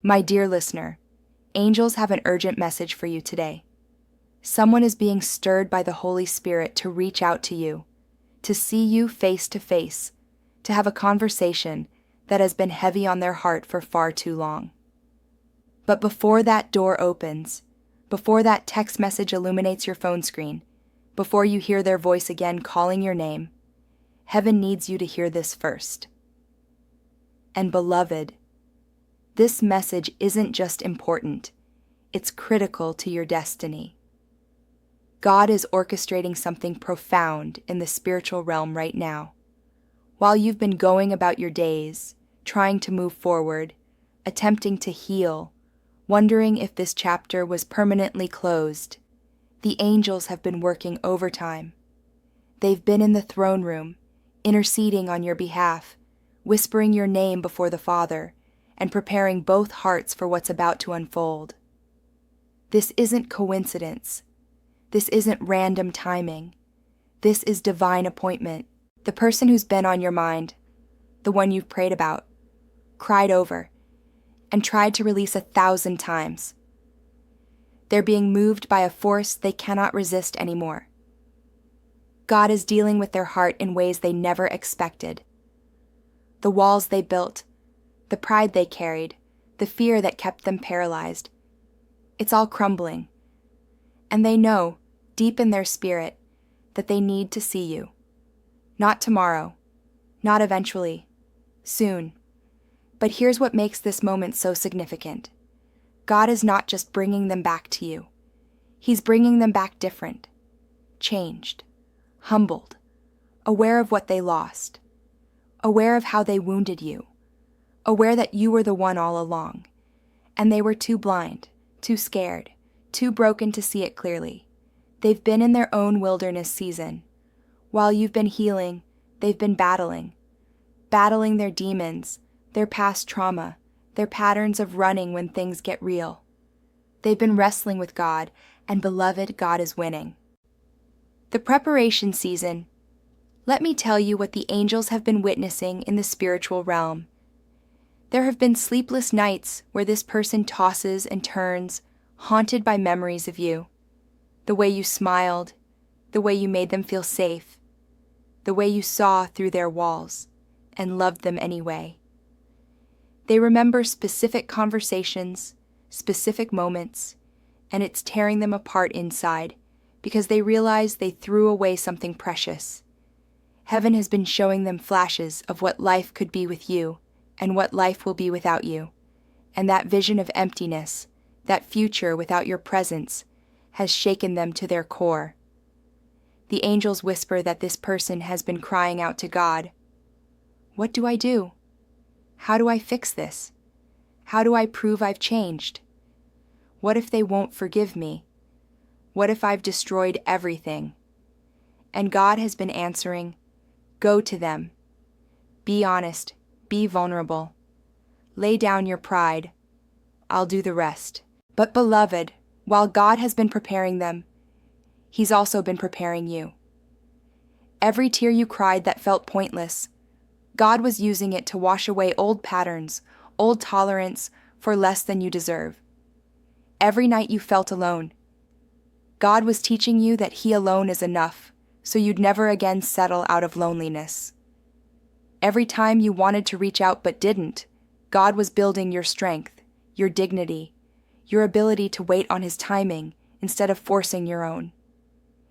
My dear listener, angels have an urgent message for you today. Someone is being stirred by the Holy Spirit to reach out to you, to see you face to face, to have a conversation that has been heavy on their heart for far too long. But before that door opens, before that text message illuminates your phone screen, before you hear their voice again calling your name, heaven needs you to hear this first. And beloved, this message isn't just important, it's critical to your destiny. God is orchestrating something profound in the spiritual realm right now. While you've been going about your days, trying to move forward, attempting to heal, wondering if this chapter was permanently closed, the angels have been working overtime. They've been in the throne room, interceding on your behalf, whispering your name before the Father, and preparing both hearts for what's about to unfold. This isn't coincidence. This isn't random timing. This is divine appointment. The person who's been on your mind, the one you've prayed about, cried over, and tried to release 1,000 times. They're being moved by a force they cannot resist anymore. God is dealing with their heart in ways they never expected. The walls they built, the pride they carried, the fear that kept them paralyzed. It's all crumbling. And they know, deep in their spirit, that they need to see you. Not tomorrow, not eventually, soon. But here's what makes this moment so significant. God is not just bringing them back to you. He's bringing them back different, changed, humbled, aware of what they lost, aware of how they wounded you, aware that you were the one all along, and they were too blind, too scared, too broken to see it clearly. They've been in their own wilderness season. While you've been healing, they've been battling their demons, their past trauma, their patterns of running when things get real. They've been wrestling with God, and beloved, God is winning. The preparation season. Let me tell you what the angels have been witnessing in the spiritual realm. There have been sleepless nights where this person tosses and turns, haunted by memories of you. The way you smiled, the way you made them feel safe, the way you saw through their walls and loved them anyway. They remember specific conversations, specific moments, and it's tearing them apart inside because they realize they threw away something precious. Heaven has been showing them flashes of what life could be with you and what life will be without you, and that vision of emptiness, that future without your presence, has shaken them to their core. The angels whisper that this person has been crying out to God. What do I do? How do I fix this? How do I prove I've changed? What if they won't forgive me? What if I've destroyed everything? And God has been answering, go to them. Be honest, be vulnerable. Lay down your pride. I'll do the rest. But beloved, while God has been preparing them, He's also been preparing you. Every tear you cried that felt pointless, God was using it to wash away old patterns, old tolerance for less than you deserve. Every night you felt alone, God was teaching you that He alone is enough, so you'd never again settle out of loneliness. Every time you wanted to reach out but didn't, God was building your strength, your dignity, your ability to wait on His timing instead of forcing your own.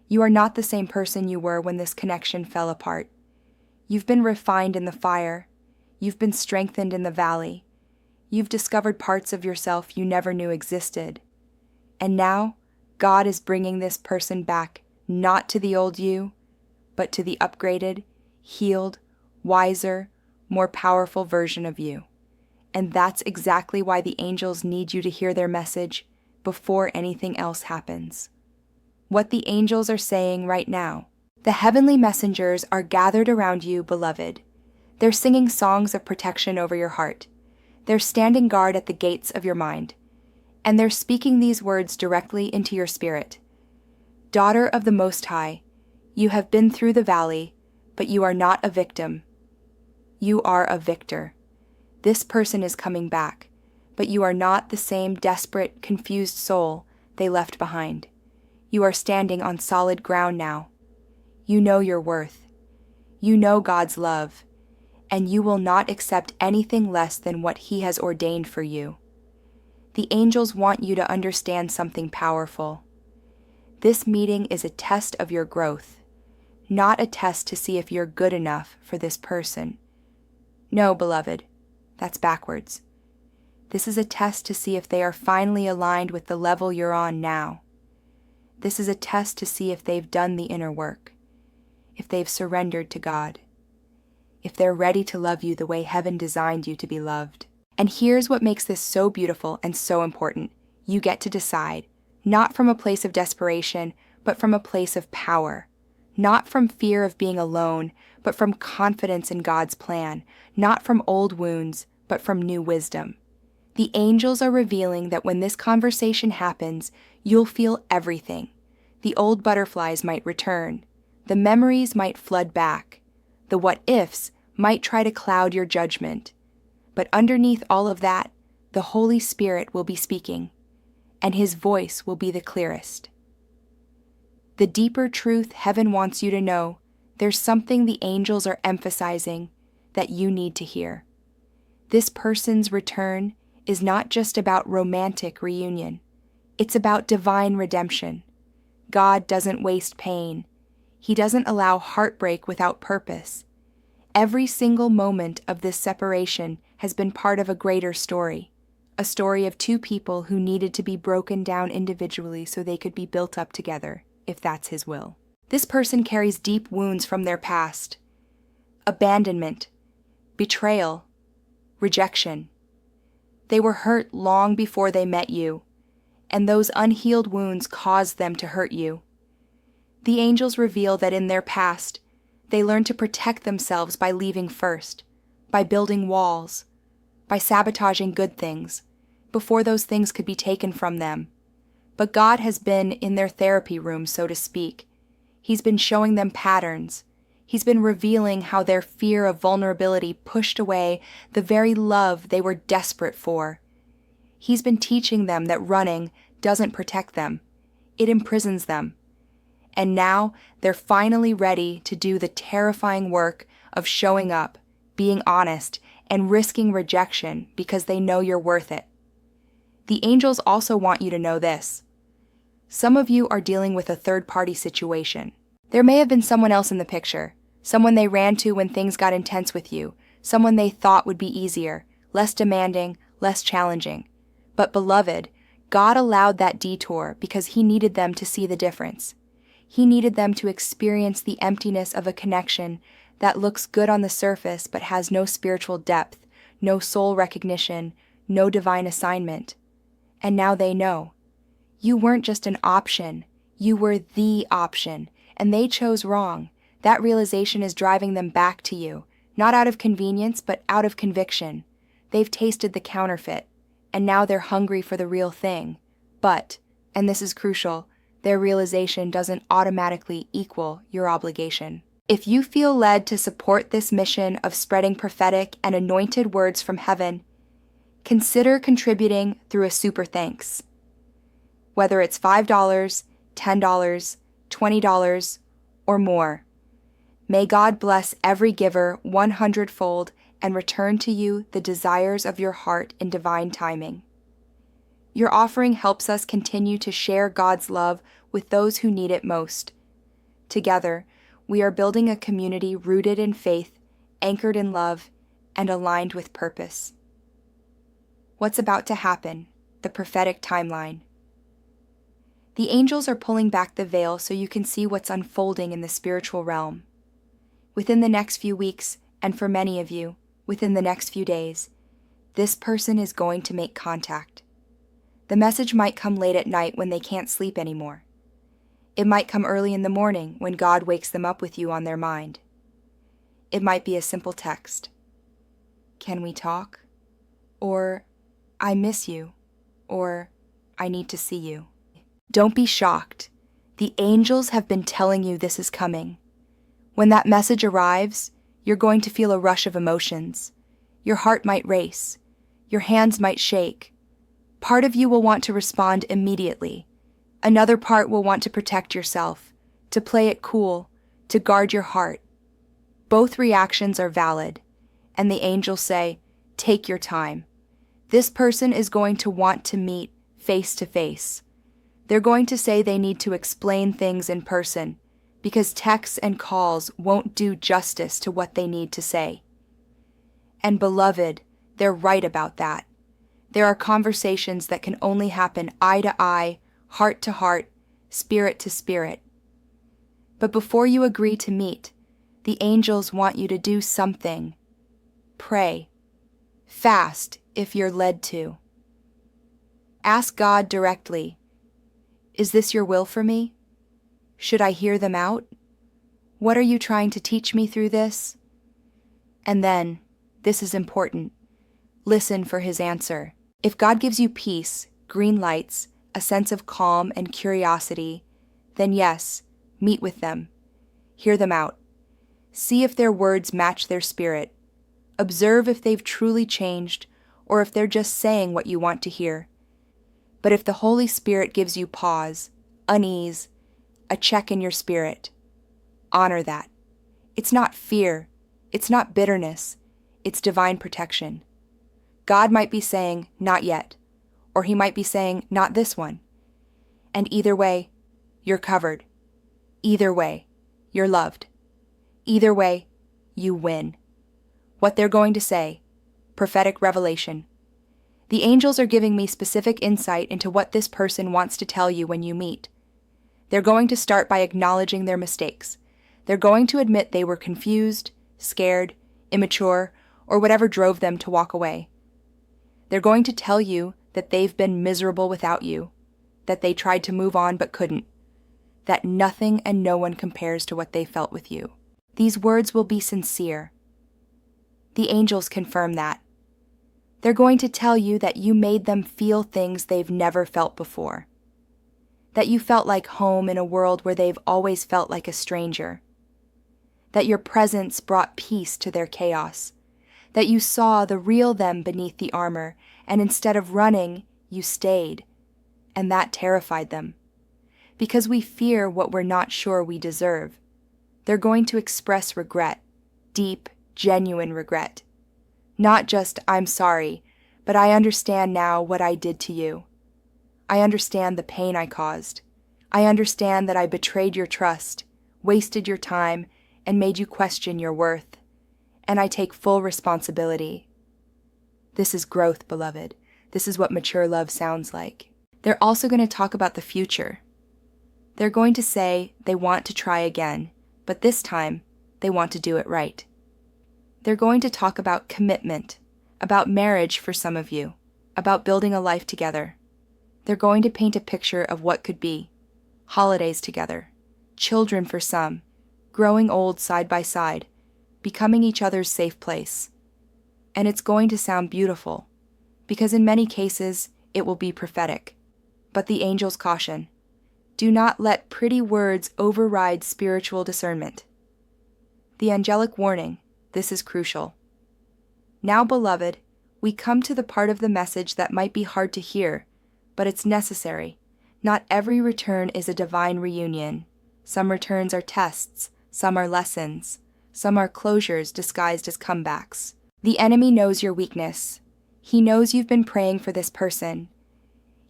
You are not the same person you were when this connection fell apart. You've been refined in the fire. You've been strengthened in the valley. You've discovered parts of yourself you never knew existed. And now, God is bringing this person back, not to the old you, but to the upgraded, healed, wiser, more powerful version of you. And that's exactly why the angels need you to hear their message before anything else happens. What the angels are saying right now. The heavenly messengers are gathered around you, beloved. They're singing songs of protection over your heart. They're standing guard at the gates of your mind. And they're speaking these words directly into your spirit. Daughter of the Most High, you have been through the valley, but you are not a victim. You are a victor. This person is coming back. but you are not the same desperate, confused soul they left behind. You are standing on solid ground now. You know your worth. You know God's love, and you will not accept anything less than what He has ordained for you. The angels want you to understand something powerful. This meeting is a test of your growth, not a test to see if you're good enough for this person. No, beloved, that's backwards. This is a test to see if they are finally aligned with the level you're on now. This is a test to see if they've done the inner work, if they've surrendered to God, if they're ready to love you the way heaven designed you to be loved. And here's what makes this so beautiful and so important. You get to decide, not from a place of desperation, but from a place of power. Not from fear of being alone, but from confidence in God's plan. Not from old wounds, but from new wisdom. The angels are revealing that when this conversation happens, you'll feel everything. The old butterflies might return. The memories might flood back. The what-ifs might try to cloud your judgment. But underneath all of that, the Holy Spirit will be speaking, and His voice will be the clearest. The deeper truth heaven wants you to know, there's something the angels are emphasizing that you need to hear. This person's return is not just about romantic reunion. It's about divine redemption. God doesn't waste pain. He doesn't allow heartbreak without purpose. Every single moment of this separation has been part of a greater story, a story of two people who needed to be broken down individually so they could be built up together, if that's His will. This person carries deep wounds from their past: abandonment, betrayal, rejection. They were hurt long before they met you, and those unhealed wounds caused them to hurt you. The angels reveal that in their past, they learned to protect themselves by leaving first, by building walls, by sabotaging good things, before those things could be taken from them. But God has been in their therapy room, so to speak. He's been showing them patterns. He's been revealing how their fear of vulnerability pushed away the very love they were desperate for. He's been teaching them that running doesn't protect them. It imprisons them. And now they're finally ready to do the terrifying work of showing up, being honest, and risking rejection because they know you're worth it. The angels also want you to know this. Some of you are dealing with a third-party situation. There may have been someone else in the picture, someone they ran to when things got intense with you, someone they thought would be easier, less demanding, less challenging. But beloved, God allowed that detour because He needed them to see the difference. He needed them to experience the emptiness of a connection that looks good on the surface but has no spiritual depth, no soul recognition, no divine assignment. And now they know. You weren't just an option, you were the option, and they chose wrong. That realization is driving them back to you, not out of convenience, but out of conviction. They've tasted the counterfeit, and now they're hungry for the real thing. But, and this is crucial, their realization doesn't automatically equal your obligation. If you feel led to support this mission of spreading prophetic and anointed words from heaven, consider contributing through a super thanks. Whether it's $5, $10, $20, or more. May God bless every giver 100-fold and return to you the desires of your heart in divine timing. Your offering helps us continue to share God's love with those who need it most. Together, we are building a community rooted in faith, anchored in love, and aligned with purpose. What's about to happen? The prophetic timeline. The angels are pulling back the veil so you can see what's unfolding in the spiritual realm. Within the next few weeks, and for many of you, within the next few days, this person is going to make contact. The message might come late at night when they can't sleep anymore. It might come early in the morning when God wakes them up with you on their mind. It might be a simple text. Can we talk? Or, I miss you. Or, I need to see you. Don't be shocked. The angels have been telling you this is coming. When that message arrives, you're going to feel a rush of emotions. Your heart might race. Your hands might shake. Part of you will want to respond immediately. Another part will want to protect yourself, to play it cool, to guard your heart. Both reactions are valid, and the angels say, take your time. This person is going to want to meet face to face. They're going to say they need to explain things in person, because texts and calls won't do justice to what they need to say. And beloved, they're right about that. There are conversations that can only happen eye to eye, heart to heart, spirit to spirit. But before you agree to meet, the angels want you to do something. Pray. Fast if you're led to. Ask God directly, is this your will for me? Should I hear them out? What are you trying to teach me through this? And then, this is important, listen for his answer. If God gives you peace, green lights, a sense of calm and curiosity, then yes, meet with them. Hear them out. See if their words match their spirit. Observe if they've truly changed or if they're just saying what you want to hear. But if the Holy Spirit gives you pause, unease, a check in your spirit, honor that. It's not fear. It's not bitterness. It's divine protection. God might be saying, not yet, or he might be saying, not this one. And either way, you're covered. Either way, you're loved. Either way, you win. What they're going to say, prophetic revelation. The angels are giving me specific insight into what this person wants to tell you when you meet. They're going to start by acknowledging their mistakes. They're going to admit they were confused, scared, immature, or whatever drove them to walk away. They're going to tell you that they've been miserable without you, that they tried to move on but couldn't, that nothing and no one compares to what they felt with you. These words will be sincere. The angels confirm that. They're going to tell you that you made them feel things they've never felt before, that you felt like home in a world where they've always felt like a stranger, that your presence brought peace to their chaos, that you saw the real them beneath the armor, and instead of running, you stayed, and that terrified them. Because we fear what we're not sure we deserve, they're going to express regret, deep, genuine regret. Not just, I'm sorry, but I understand now what I did to you. I understand the pain I caused. I understand that I betrayed your trust, wasted your time, and made you question your worth. And I take full responsibility. This is growth, beloved. This is what mature love sounds like. They're also going to talk about the future. They're going to say they want to try again, but this time they want to do it right. They're going to talk about commitment, about marriage for some of you, about building a life together. They're going to paint a picture of what could be. Holidays together, children for some, growing old side by side, becoming each other's safe place. And it's going to sound beautiful, because in many cases it will be prophetic. But the angels caution, do not let pretty words override spiritual discernment. The angelic warning, this is crucial. Now, beloved, we come to the part of the message that might be hard to hear, but it's necessary. Not every return is a divine reunion. Some returns are tests, some are lessons, some are closures disguised as comebacks. The enemy knows your weakness. He knows you've been praying for this person.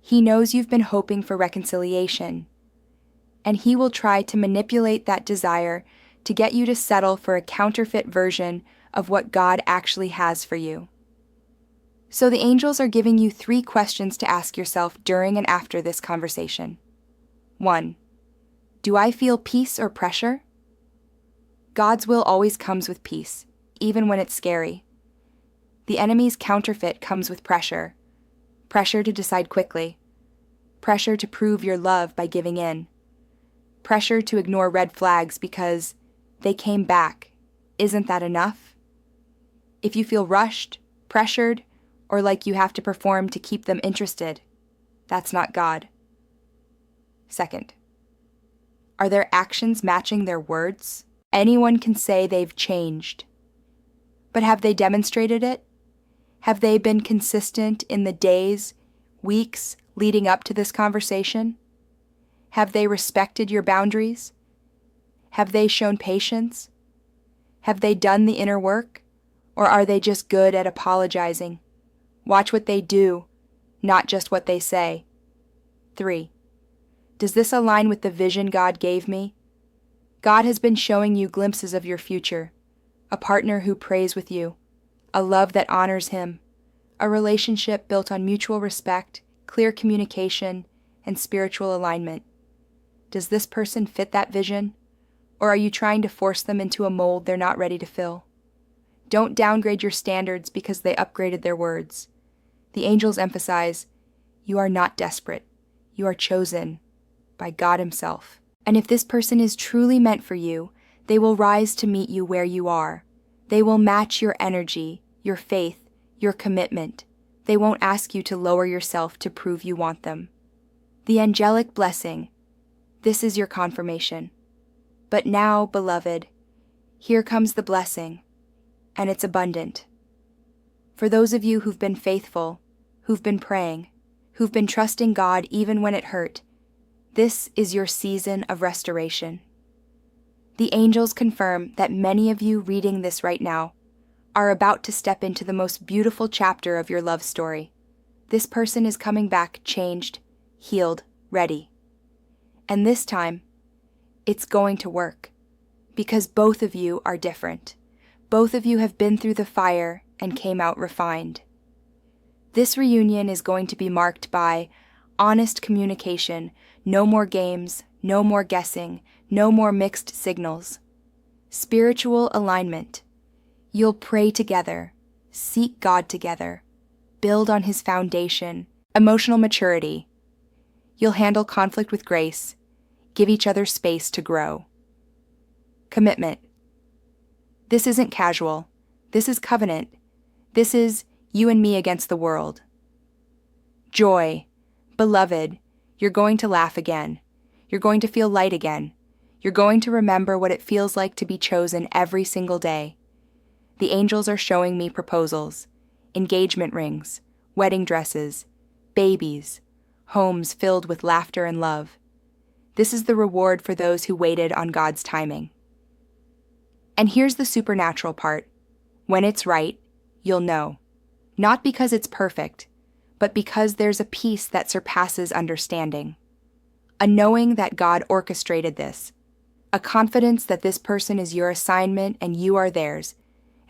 He knows you've been hoping for reconciliation. And he will try to manipulate that desire to get you to settle for a counterfeit version of what God actually has for you. So the angels are giving you 3 questions to ask yourself during and after this conversation. 1. Do I feel peace or pressure? God's will always comes with peace, even when it's scary. The enemy's counterfeit comes with pressure. Pressure to decide quickly. Pressure to prove your love by giving in. Pressure to ignore red flags because they came back. Isn't that enough? If you feel rushed, pressured, or like you have to perform to keep them interested, that's not God. 2. Are their actions matching their words? Anyone can say they've changed. But have they demonstrated it? Have they been consistent in the days, weeks leading up to this conversation? Have they respected your boundaries? Have they shown patience? Have they done the inner work? Or are they just good at apologizing? Watch what they do, not just what they say. 3. Does this align with the vision God gave me? God has been showing you glimpses of your future, a partner who prays with you, a love that honors Him, a relationship built on mutual respect, clear communication, and spiritual alignment. Does this person fit that vision? Or are you trying to force them into a mold they're not ready to fill? Don't downgrade your standards because they upgraded their words. The angels emphasize, you are not desperate. You are chosen by God Himself. And if this person is truly meant for you, they will rise to meet you where you are. They will match your energy, your faith, your commitment. They won't ask you to lower yourself to prove you want them. The angelic blessing. This is your confirmation. But now, beloved, here comes the blessing, and it's abundant. For those of you who've been faithful, who've been praying, who've been trusting God even when it hurt, this is your season of restoration. The angels confirm that many of you reading this right now are about to step into the most beautiful chapter of your love story. This person is coming back changed, healed, ready. And this time, it's going to work, because both of you are different. Both of you have been through the fire and came out refined. This reunion is going to be marked by honest communication, no more games, no more guessing, no more mixed signals. Spiritual alignment. You'll pray together, seek God together, build on His foundation. Emotional maturity. You'll handle conflict with grace, give each other space to grow. Commitment. This isn't casual. This is covenant. This is you and me against the world. Joy. Beloved, you're going to laugh again. You're going to feel light again. You're going to remember what it feels like to be chosen every single day. The angels are showing me proposals, engagement rings, wedding dresses, babies, homes filled with laughter and love. This is the reward for those who waited on God's timing. And here's the supernatural part. When it's right, you'll know. Not because it's perfect, but because there's a peace that surpasses understanding. A knowing that God orchestrated this. A confidence that this person is your assignment and you are theirs,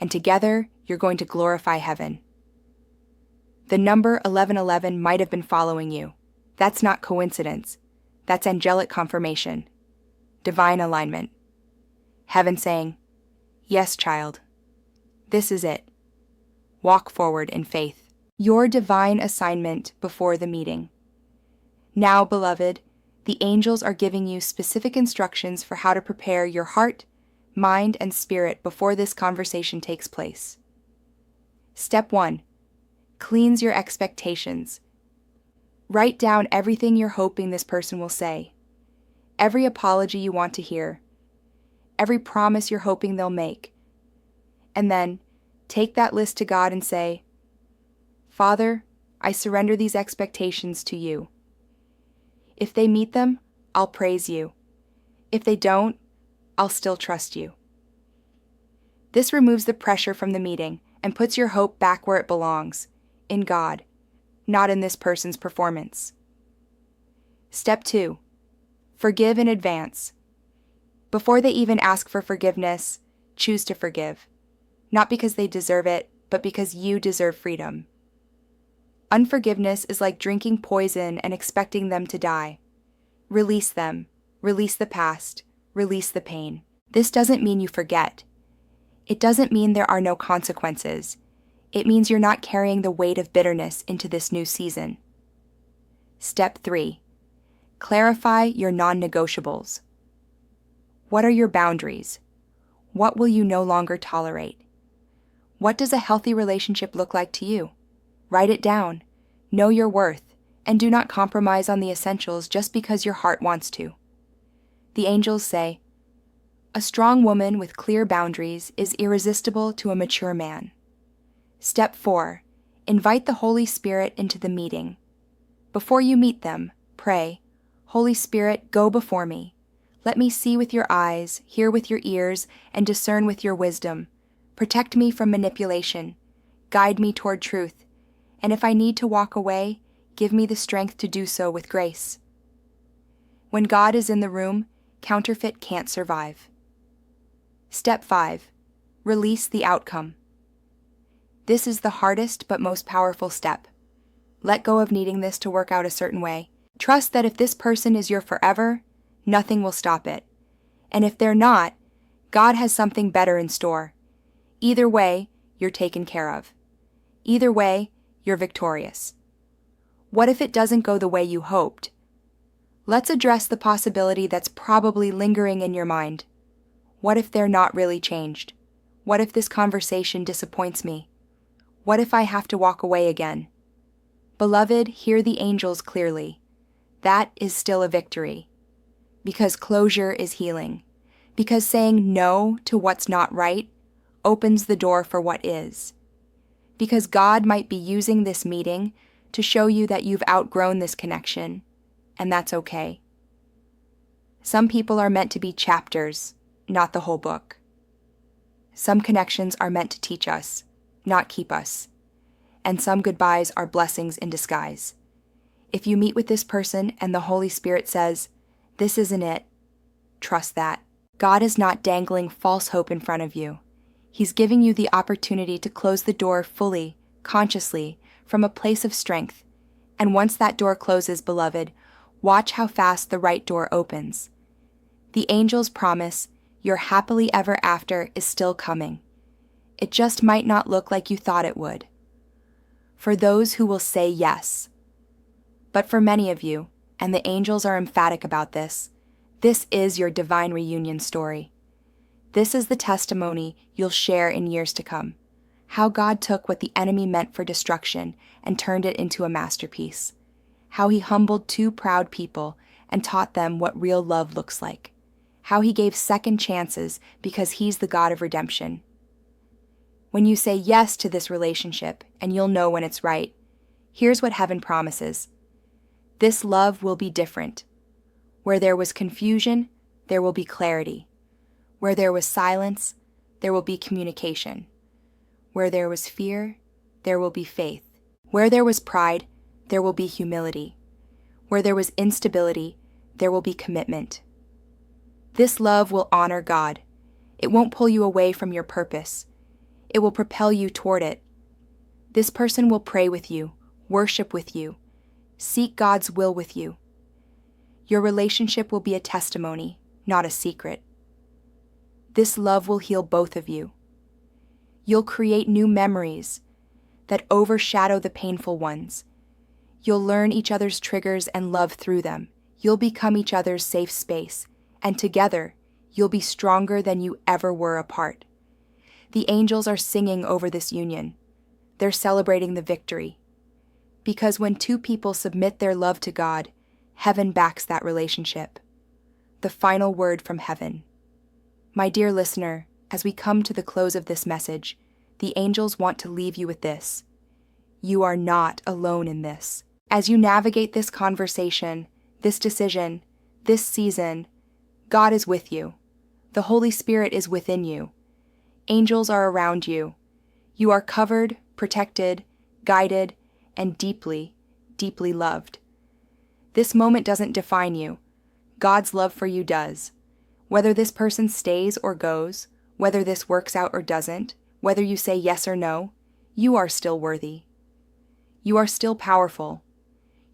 and together you're going to glorify heaven. The number 1111 might have been following you. That's not coincidence. That's angelic confirmation. Divine alignment. Heaven saying, yes, child. This is it. Walk forward in faith. Your divine assignment before the meeting. Now, beloved, the angels are giving you specific instructions for how to prepare your heart, mind, and spirit before this conversation takes place. Step 1. Cleanse your expectations. Write down everything you're hoping this person will say, every apology you want to hear, every promise you're hoping they'll make, and then take that list to God and say, Father, I surrender these expectations to you. If they meet them, I'll praise you. If they don't, I'll still trust you. This removes the pressure from the meeting and puts your hope back where it belongs, in God, not in this person's performance. Step 2. Forgive in advance. Before they even ask for forgiveness, choose to forgive. Not because they deserve it, but because you deserve freedom. Unforgiveness is like drinking poison and expecting them to die. Release them. Release the past. Release the pain. This doesn't mean you forget. It doesn't mean there are no consequences. It means you're not carrying the weight of bitterness into this new season. Step 3. Clarify your non-negotiables. What are your boundaries? What will you no longer tolerate? What does a healthy relationship look like to you? Write it down. Know your worth, and do not compromise on the essentials just because your heart wants to. The angels say, a strong woman with clear boundaries is irresistible to a mature man. Step 4. Invite the Holy Spirit into the meeting. Before you meet them, pray, "Holy Spirit, go before me. Let me see with your eyes, hear with your ears, and discern with your wisdom. Protect me from manipulation. Guide me toward truth. And if I need to walk away, give me the strength to do so with grace." When God is in the room, counterfeit can't survive. Step 5. Release the outcome. This is the hardest but most powerful step. Let go of needing this to work out a certain way. Trust that if this person is your forever, nothing will stop it. And if they're not, God has something better in store. Either way, you're taken care of. Either way, you're victorious. What if it doesn't go the way you hoped? Let's address the possibility that's probably lingering in your mind. What if they're not really changed? What if this conversation disappoints me? What if I have to walk away again? Beloved, hear the angels clearly. That is still a victory. Because closure is healing. Because saying no to what's not right opens the door for what is. Because God might be using this meeting to show you that you've outgrown this connection, and that's okay. Some people are meant to be chapters, not the whole book. Some connections are meant to teach us, not keep us. And some goodbyes are blessings in disguise. If you meet with this person and the Holy Spirit says, "This isn't it," trust that. God is not dangling false hope in front of you. He's giving you the opportunity to close the door fully, consciously, from a place of strength. And once that door closes, beloved, watch how fast the right door opens. The angels promise your happily ever after is still coming. It just might not look like you thought it would. For those who will say yes. But for many of you, and the angels are emphatic about this is your divine reunion story. This is the testimony you'll share in years to come. How God took what the enemy meant for destruction and turned it into a masterpiece. How he humbled two proud people and taught them what real love looks like. How he gave second chances because he's the God of redemption. When you say yes to this relationship, and you'll know when it's right, here's what heaven promises. This love will be different. Where there was confusion, there will be clarity. Where there was silence, there will be communication. Where there was fear, there will be faith. Where there was pride, there will be humility. Where there was instability, there will be commitment. This love will honor God. It won't pull you away from your purpose. It will propel you toward it. This person will pray with you, worship with you, seek God's will with you. Your relationship will be a testimony, not a secret. This love will heal both of you. You'll create new memories that overshadow the painful ones. You'll learn each other's triggers and love through them. You'll become each other's safe space, and together, you'll be stronger than you ever were apart. The angels are singing over this union. They're celebrating the victory. Because when two people submit their love to God, heaven backs that relationship. The final word from heaven. My dear listener, as we come to the close of this message, the angels want to leave you with this. You are not alone in this. As you navigate this conversation, this decision, this season, God is with you. The Holy Spirit is within you. Angels are around you. You are covered, protected, guided, and deeply, deeply loved. This moment doesn't define you. God's love for you does. Whether this person stays or goes, whether this works out or doesn't, whether you say yes or no, you are still worthy. You are still powerful.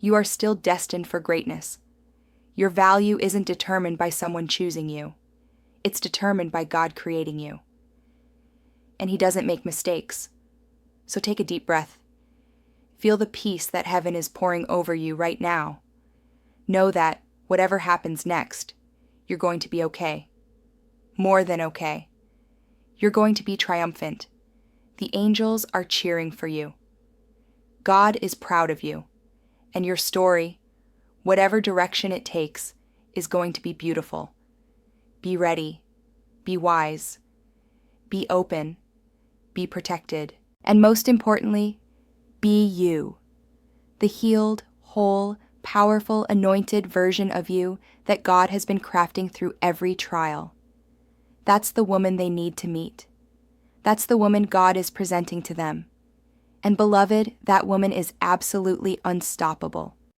You are still destined for greatness. Your value isn't determined by someone choosing you. It's determined by God creating you. And He doesn't make mistakes. So take a deep breath. Feel the peace that heaven is pouring over you right now. Know that whatever happens next, you're going to be okay. More than okay. You're going to be triumphant. The angels are cheering for you. God is proud of you. And your story, whatever direction it takes, is going to be beautiful. Be ready. Be wise. Be open. Be protected. And most importantly, Be you. The healed, whole, powerful, anointed version of you that God has been crafting through every trial. That's the woman they need to meet. That's the woman God is presenting to them. And beloved, that woman is absolutely unstoppable.